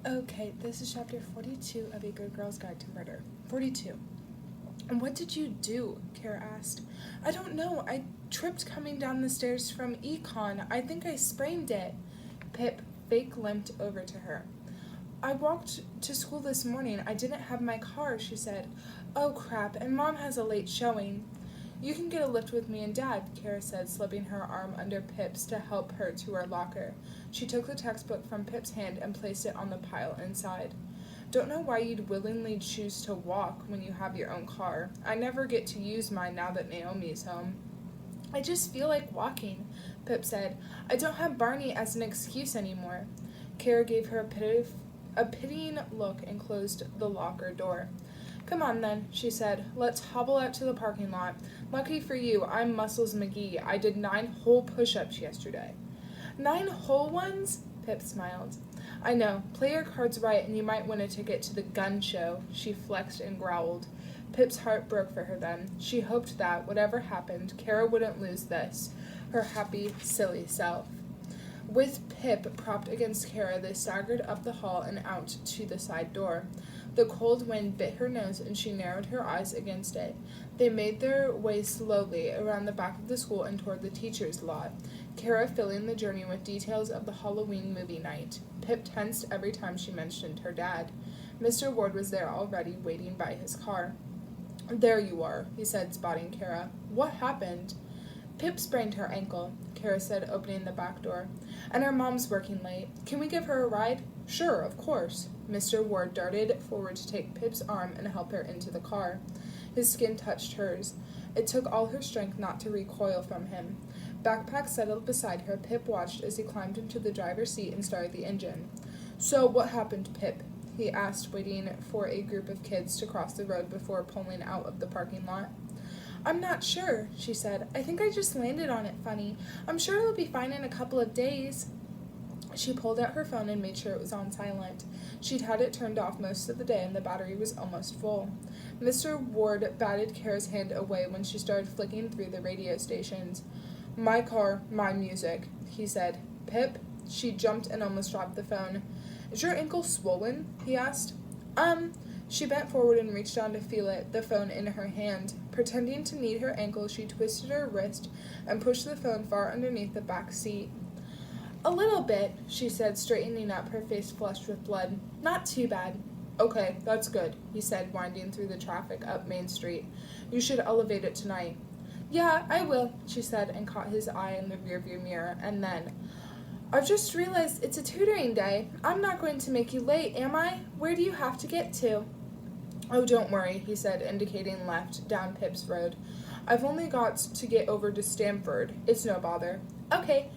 Okay, this is chapter 42 of A Good Girl's Guide to Murder. 42. And what did you do? Kara asked. I don't know. I tripped coming down the stairs from econ. I think I sprained it. Pip fake limped over to her. I walked to school this morning. I didn't have my car, she said. Oh crap, and Mom has a late showing. You can get a lift with me and Dad, Kara said, slipping her arm under Pip's to help her to her locker. She took the textbook from Pip's hand and placed it on the pile inside. Don't know why you'd willingly choose to walk when you have your own car. I never get to use mine now that Naomi's home. I just feel like walking, Pip said. I don't have Barney as an excuse anymore. Kara gave her a pitying look and closed the locker door. Come on then, she said. Let's hobble out to the parking lot. Lucky for you, I'm Muscles McGee. I did 9 whole push-ups yesterday. 9 whole ones? Pip smiled. I know. Play your cards right and you might win a ticket to the gun show. She flexed and growled. Pip's heart broke for her then. She hoped that, whatever happened, Kara wouldn't lose this, her happy, silly self. With Pip propped against Kara, they staggered up the hall and out to the side door. The cold wind bit her nose and she narrowed her eyes against it. They made their way slowly around the back of the school and toward the teacher's lot, Kara filling the journey with details of the Halloween movie night. Pip tensed every time she mentioned her dad. Mr. Ward was there already, waiting by his car. There you are, he said, spotting Kara. What happened? Pip sprained her ankle, Kara said, opening the back door. And her mom's working late. Can we give her a ride? Sure, of course. Mr. Ward darted forward to take Pip's arm and help her into the car. His skin touched hers. It took all her strength not to recoil from him. Backpack settled beside her. Pip watched as he climbed into the driver's seat and started the engine. So, what happened, Pip? He asked, waiting for a group of kids to cross the road before pulling out of the parking lot. I'm not sure, she said. I think I just landed on it funny. I'm sure it'll be fine in a couple of days. She pulled out her phone and made sure it was on silent. She'd had it turned off most of the day and the battery was almost full. Mr. Ward batted Kara's hand away when she started flicking through the radio stations. My car, my music, he said. Pip? She jumped and almost dropped the phone. Is your ankle swollen? He asked. She bent forward and reached down to feel it, the phone in her hand. Pretending to knead her ankle, she twisted her wrist and pushed the phone far underneath the back seat. A little bit, she said, straightening up, her face flushed with blood. Not too bad. Okay, that's good, he said, winding through the traffic up Main Street. You should elevate it tonight. Yeah, I will, she said, and caught his eye in the rearview mirror, and then, I've just realized it's a tutoring day. I'm not going to make you late, am I? Where do you have to get to? Oh, don't worry, he said, indicating left, down Pip's road. I've only got to get over to Stamford. It's no bother. Okay.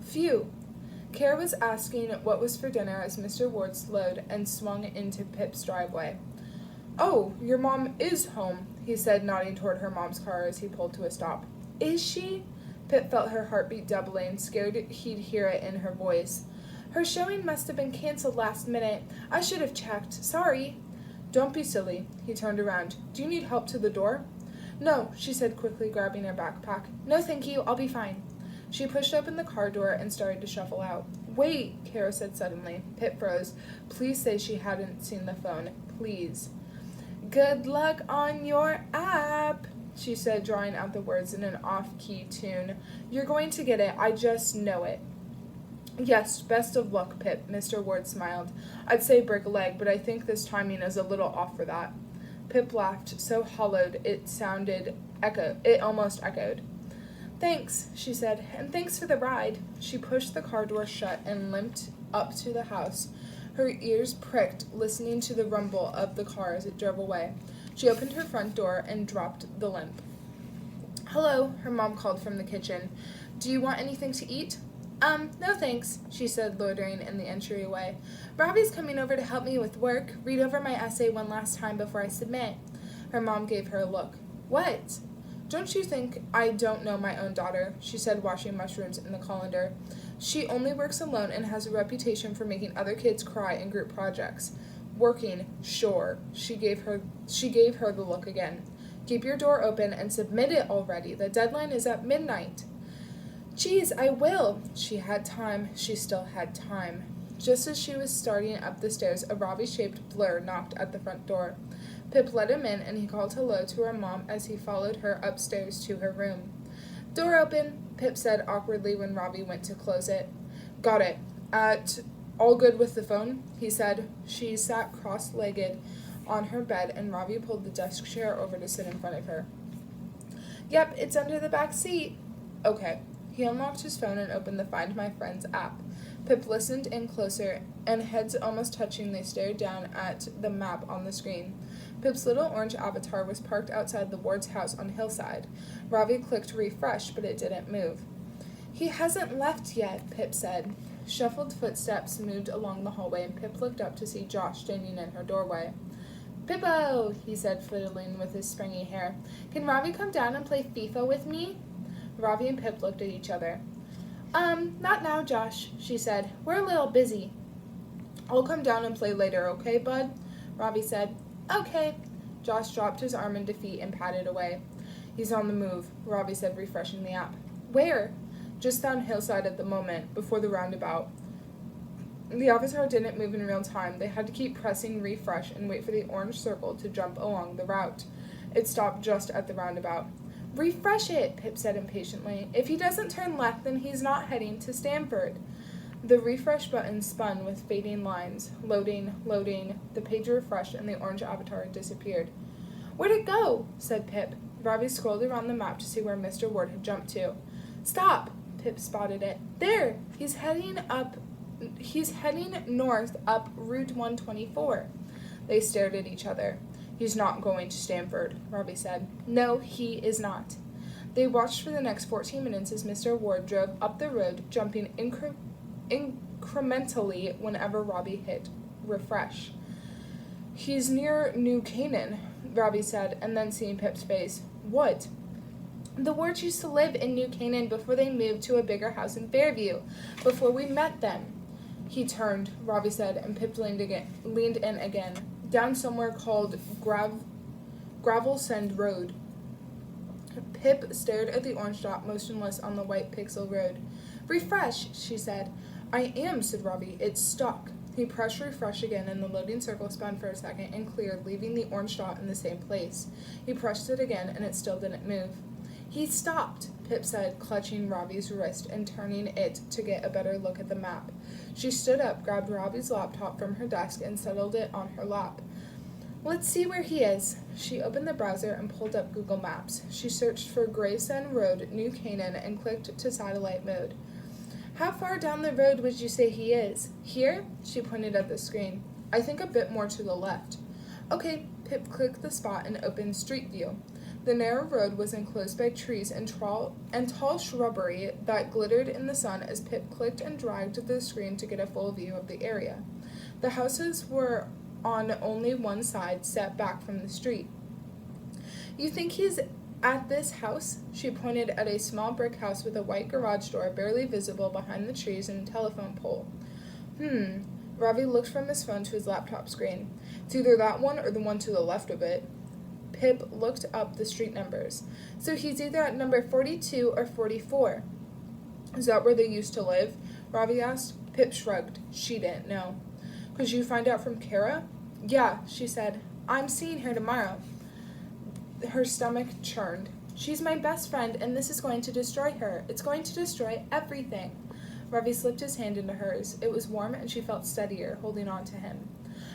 Phew. Kara was asking what was for dinner as Mr. Ward slowed and swung into Pip's driveway. Oh, your mom is home, he said, nodding toward her mom's car as he pulled to a stop. Is she? Pip felt her heartbeat doubling, scared he'd hear it in her voice. Her showing must have been canceled last minute. I should have checked. Sorry. Don't be silly. He turned around. Do you need help to the door? No, she said, quickly grabbing her backpack. No, thank you. I'll be fine. She pushed open the car door and started to shuffle out. Wait, Kara said suddenly. Pip froze. Please say she hadn't seen the phone. Please. Good luck on your app, she said, drawing out the words in an off-key tune. You're going to get it. I just know it. Yes, best of luck, Pip, Mr. Ward smiled. I'd say break a leg, but I think this timing is a little off for that. Pip laughed, so hollowed it almost echoed. Thanks, she said, and thanks for the ride. She pushed the car door shut and limped up to the house, her ears pricked, listening to the rumble of the car as it drove away. She opened her front door and dropped the limp. Hello, her mom called from the kitchen. Do you want anything to eat? No thanks, she said, loitering in the entryway. Robbie's coming over to help me with work. Read over my essay one last time before I submit. Her mom gave her a look. What? Don't you think I don't know my own daughter, she said, washing mushrooms in the colander. She only works alone and has a reputation for making other kids cry in group projects. Working, sure. She gave her the look again. Keep your door open and submit it already. The deadline is at midnight. Geez, I will. She had time. She still had time. Just as she was starting up the stairs, a Robbie-shaped blur knocked at the front door. Pip let him in, and he called hello to her mom as he followed her upstairs to her room. "Door open," Pip said awkwardly when Robbie went to close it. "Got it. All good with the phone?" he said. She sat cross-legged on her bed, and Robbie pulled the desk chair over to sit in front of her. "Yep, it's under the back seat." "Okay." He unlocked his phone and opened the Find My Friends app. Pip listened in closer, and heads almost touching, they stared down at the map on the screen. Pip's little orange avatar was parked outside the Ward's house on Hillside. Robbie clicked refresh, but it didn't move. "He hasn't left yet," Pip said. Shuffled footsteps moved along the hallway, and Pip looked up to see Josh standing in her doorway. "Pippo," he said, fiddling with his springy hair. "Can Robbie come down and play FIFA with me?" Robbie and Pip looked at each other. Not now, Josh," she said. "We're a little busy." "I'll come down and play later, okay, bud?" Robbie said. "Okay." Josh dropped his arm in defeat and patted away. "He's on the move," Robbie said, refreshing the app. "Where?" "Just down Hillside at the moment, before the roundabout." The avatar didn't move in real time. They had to keep pressing refresh and wait for the orange circle to jump along the route. It stopped just at the roundabout. "Refresh it," Pip said impatiently. "If he doesn't turn left, then he's not heading to Stanford." The refresh button spun with fading lines. Loading, loading. The page refreshed and the orange avatar disappeared. "Where'd it go?" said Pip. Robbie scrolled around the map to see where Mr. Ward had jumped to. "Stop!" Pip spotted it. "There! He's heading north up Route 124. They stared at each other. "He's not going to Stanford," Robbie said. "No, he is not." They watched for the next 14 minutes as Mr. Ward drove up the road, jumping incrementally whenever Robbie hit refresh. "He's near New Canaan," Robbie said, and then seeing Pip's face. "What?" "The Wards used to live in New Canaan before they moved to a bigger house in Fairview, before we met them." He turned, Robbie said, and Pip leaned in again. "Down somewhere called Gravel Send Road." Pip stared at the orange dot motionless on the white pixel road. "Refresh," she said. "I am," said Robbie. "It's stuck." He pressed refresh again, and the loading circle spun for a second and cleared, leaving the orange dot in the same place. He pressed it again, and it still didn't move. "He stopped," Pip said, clutching Robbie's wrist and turning it to get a better look at the map. She stood up, grabbed Robbie's laptop from her desk, and settled it on her lap. "Let's see where he is." She opened the browser and pulled up Google Maps. She searched for Gravesend Road, New Canaan, and clicked to satellite mode. "How far down the road would you say he is?" "Here?" She pointed at the screen. "I think a bit more to the left." "Okay." Pip clicked the spot and opened Street View. The narrow road was enclosed by trees and tall shrubbery that glittered in the sun as Pip clicked and dragged the screen to get a full view of the area. The houses were on only one side, set back from the street. "You think he's at this house?" She pointed at a small brick house with a white garage door barely visible behind the trees and a telephone pole. Robbie looked from his phone to his laptop screen. "It's either that one or the one to the left of it." Pip looked up the street numbers. "So he's either at number 42 or 44. "Is that where they used to live?" Robbie asked. Pip shrugged. She didn't know. "Could you find out from Kara?" "Yeah," she said. "I'm seeing her tomorrow." Her stomach churned. "She's my best friend, and this is going to destroy her. It's going to destroy everything." Robbie slipped his hand into hers. It was warm, and she felt steadier, holding on to him.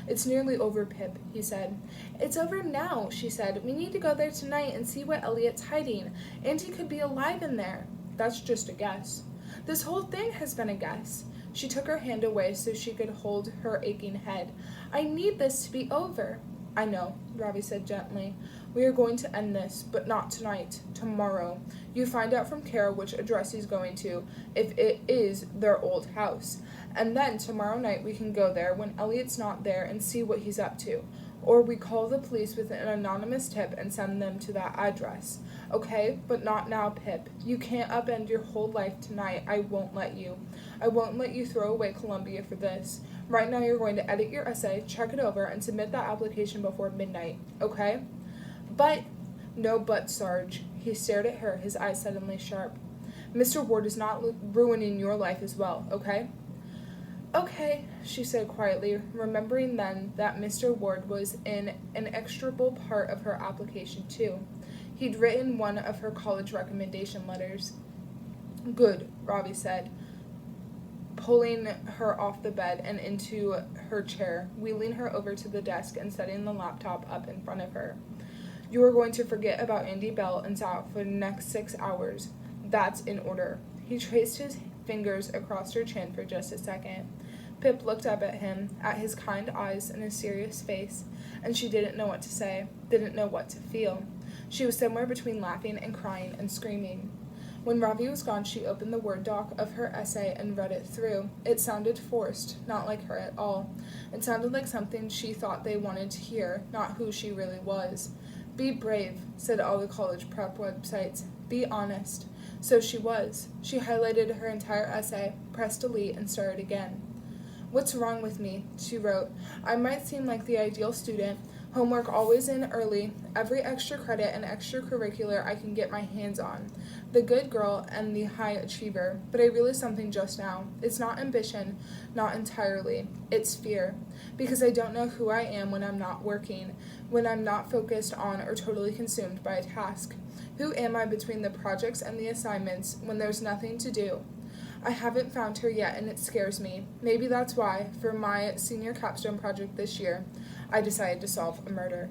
"It's nearly over, Pip," he said. "It's over now," she said. "We need to go there tonight and see what Elliot's hiding. Andy could be alive in there." "That's just a guess." "This whole thing has been a guess." She took her hand away so she could hold her aching head. "I need this to be over." "I know," Robbie said gently. "We are going to end this, but not tonight. Tomorrow. You find out from Kara which address he's going to, if it is their old house. And then tomorrow night we can go there when Elliot's not there and see what he's up to. Or we call the police with an anonymous tip and send them to that address. Okay? But not now, Pip. You can't upend your whole life tonight. I won't let you. I won't let you throw away Columbia for this. Right now you're going to edit your essay, check it over, and submit that application before midnight. Okay?" "But—" "No but, Sarge." He stared at her, his eyes suddenly sharp. "Mr. Ward is not ruining your life as well, okay?" Okay, she said quietly, remembering then that Mr. Ward was an inexorable part of her application, too. He'd written one of her college recommendation letters. Good, Robbie said, pulling her off the bed and into her chair, wheeling her over to the desk and setting the laptop up in front of her. You are going to forget about Andy Bell and Sal for the next 6 hours. That's in order. He traced his fingers across her chin for just a second. Pip looked up at him, at his kind eyes and his serious face, and she didn't know what to say, didn't know what to feel. She was somewhere between laughing and crying and screaming. When Ravi was gone, she opened the Word doc of her essay and read it through. It sounded forced, not like her at all. It sounded like something she thought they wanted to hear, not who she really was. Be brave, said all the college prep websites. Be honest. So she was. She highlighted her entire essay, pressed delete, and started again. What's wrong with me? She wrote. I might seem like the ideal student, homework always in early, every extra credit and extracurricular I can get my hands on, the good girl and the high achiever, but I realized something just now. It's not ambition, not entirely. It's fear, because I don't know who I am when I'm not working, when I'm not focused on or totally consumed by a task. Who am I between the projects and the assignments when there's nothing to do? I haven't found her yet, and it scares me. Maybe that's why, for my senior capstone project this year, I decided to solve a murder.